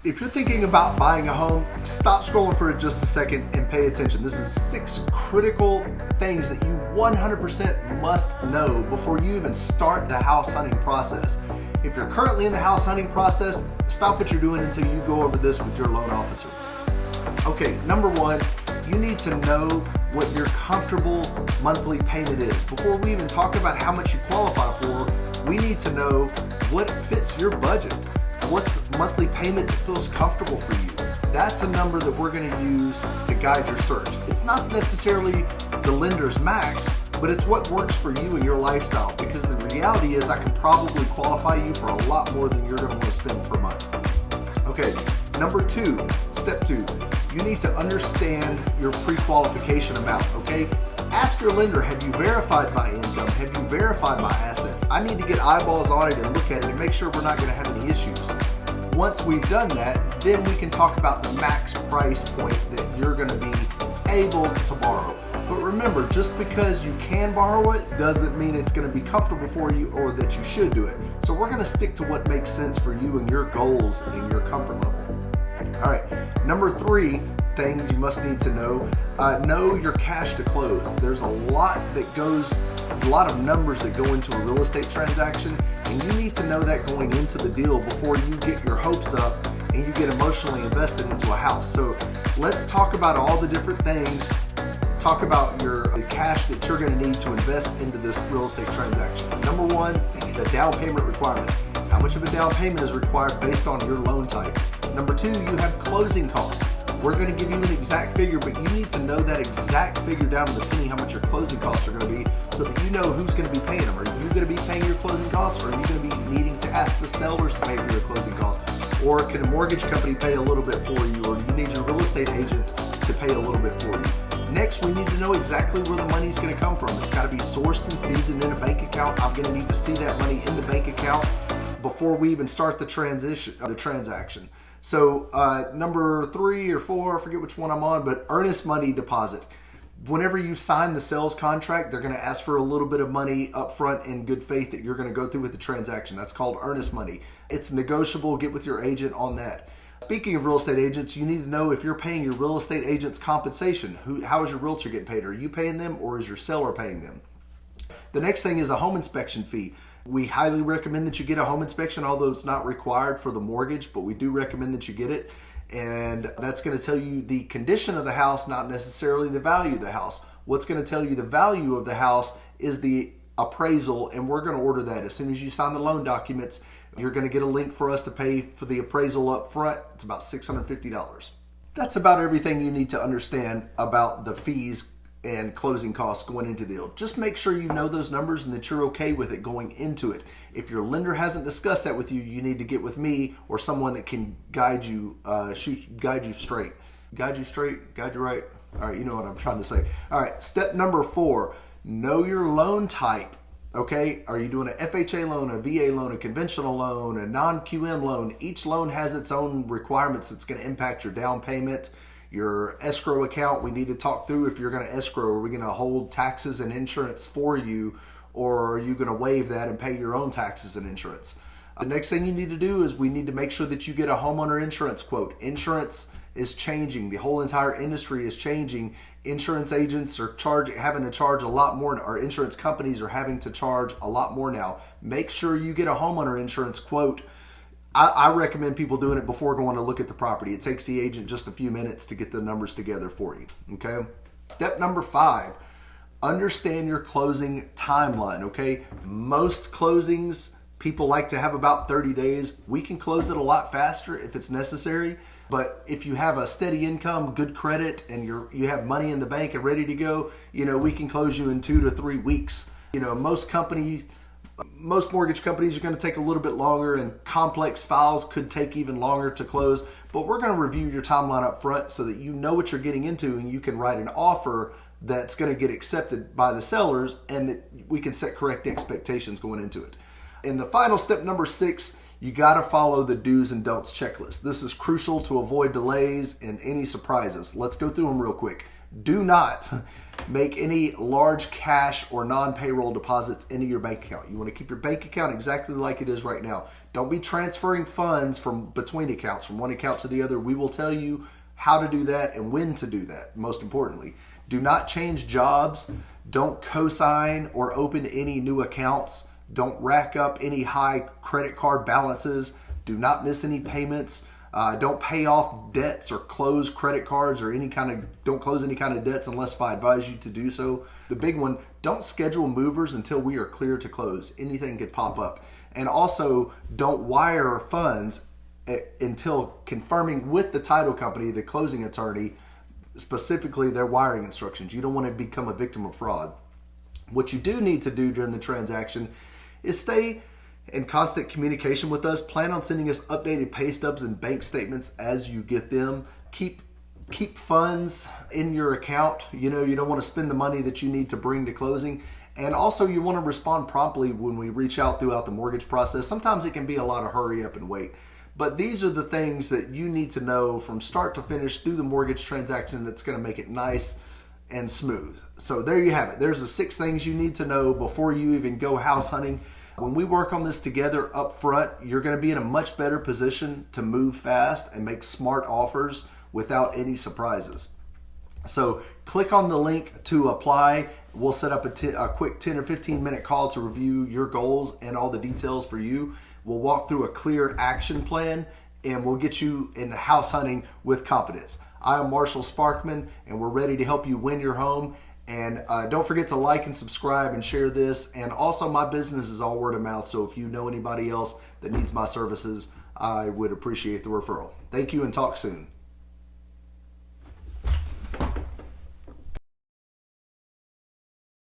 If you're thinking about buying a home, stop scrolling for just a second and pay attention. This is 6 critical things that you 100% must know before you even start the house hunting process. If you're currently in the house hunting process, stop what you're doing until you go over this with your loan officer. Okay, number 1, you need to know what your comfortable monthly payment is. Before we even talk about how much you qualify for, we need to know what fits your budget. What's monthly payment that feels comfortable for you? That's a number that we're going to use to guide your search. It's not necessarily the lender's max, but it's what works for you and your lifestyle, because the reality is I can probably qualify you for a lot more than you're going to want to spend per month. Okay, number 2, step 2, you need to understand your pre-qualification amount, okay? Ask your lender, have you verified my income? Have you verified my assets? I need to get eyeballs on it and look at it and make sure we're not going to have any issues. Once we've done that, then we can talk about the max price point that you're going to be able to borrow. But remember, just because you can borrow it doesn't mean it's going to be comfortable for you or that you should do it. So we're going to stick to what makes sense for you and your goals and your comfort level. All right, number 3 things you must need to know your cash to close. There's a lot of numbers that go into a real estate transaction, and you need to know that going into the deal before you get your hopes up and you get emotionally invested into a house. So let's talk about all the different things. Talk about the cash that you're going to need to invest into this real estate transaction. Number 1, the down payment requirements. How much of a down payment is required based on your loan type? Number 2, you have closing costs. We're going to give you an exact figure, but you need to know that exact figure down to the penny how much your closing costs are going to be, so that you know who's going to be paying them. Are you going to be paying your closing costs, or are you going to be needing to ask the sellers to pay for your closing costs? Or can a mortgage company pay a little bit for you, or do you need your real estate agent to pay a little bit for you? Next, we need to know exactly where the money's going to come from. It's got to be sourced and seasoned in a bank account. I'm going to need to see that money in the bank account before we even start the transaction. So number 3 or 4, I forget which one I'm on, but earnest money deposit. Whenever you sign the sales contract, they're going to ask for a little bit of money up front in good faith that you're going to go through with the transaction. That's called earnest money. It's negotiable. Get with your agent on that. Speaking of real estate agents, you need to know if you're paying your real estate agent's compensation. How is your realtor getting paid? Are you paying them, or is your seller paying them? The next thing is a home inspection fee. We highly recommend that you get a home inspection, although it's not required for the mortgage, but we do recommend that you get it. And that's going to tell you the condition of the house, not necessarily the value of the house. What's going to tell you the value of the house is the appraisal, and we're going to order that. As soon as you sign the loan documents, you're going to get a link for us to pay for the appraisal up front. It's about $650. That's about everything you need to understand about the fees and closing costs going into the deal. Just make sure you know those numbers and that you're okay with it going into it. If your lender hasn't discussed that with you, you need to get with me or someone that can guide you straight. Guide you right. All right, you know what I'm trying to say. All right, step number 4, know your loan type. Okay, are you doing an FHA loan, a VA loan, a conventional loan, a non-QM loan? Each loan has its own requirements that's going to impact your down payment. Your escrow account, we need to talk through if you're going to escrow. Are we going to hold taxes and insurance for you, or are you going to waive that and pay your own taxes and insurance? The next thing you need to do is we need to make sure that you get a homeowner insurance quote. Insurance is changing. The whole entire industry is changing. Insurance agents are having to charge a lot more. Our insurance companies are having to charge a lot more now. Make sure you get a homeowner insurance quote. I recommend people doing it before going to look at the property. It takes the agent just a few minutes to get the numbers together for you, okay? Step number 5, understand your closing timeline, okay? Most closings, people like to have about 30 days. We can close it a lot faster if it's necessary, but if you have a steady income, good credit, and you have money in the bank and ready to go, we can close you in 2 to 3 weeks. Most mortgage companies are going to take a little bit longer, and complex files could take even longer to close, but we're going to review your timeline up front so that you know what you're getting into and you can write an offer that's going to get accepted by the sellers, and that we can set correct expectations going into it. And the final step, number 6, you got to follow the do's and don'ts checklist. This is crucial to avoid delays and any surprises. Let's go through them real quick. Do not make any large cash or non-payroll deposits into your bank account. You want to keep your bank account exactly like it is right now. Don't be transferring funds from between accounts, from one account to the other. We will tell you how to do that and when to do that, most importantly. Do not change jobs. Don't co-sign or open any new accounts. Don't rack up any high credit card balances. Do not miss any payments. Don't pay off debts or close credit cards or don't close any kind of debts unless I advise you to do so. The big one, don't schedule movers until we are clear to close. Anything could pop up. And also, don't wire funds until confirming with the title company, the closing attorney, specifically their wiring instructions. You don't want to become a victim of fraud. What you do need to do during the transaction is stay in constant communication with us. Plan on sending us updated pay stubs and bank statements as you get them. Keep funds in your account. You don't want to spend the money that you need to bring to closing. And also, you want to respond promptly when we reach out throughout the mortgage process. Sometimes it can be a lot of hurry up and wait. But these are the things that you need to know from start to finish through the mortgage transaction that's going to make it nice and smooth. So there you have it. There's the 6 things you need to know before you even go house hunting. When we work on this together up front, you're going to be in a much better position to move fast and make smart offers without any surprises. So click on the link to apply. We'll set up a quick 10 or 15 minute call to review your goals and all the details for you. We'll walk through a clear action plan and we'll get you into house hunting with confidence. I am Marshall Sparkman and we're ready to help you win your home. And don't forget to like and subscribe and share this. And also, my business is all word of mouth. So if you know anybody else that needs my services, I would appreciate the referral. Thank you and talk soon.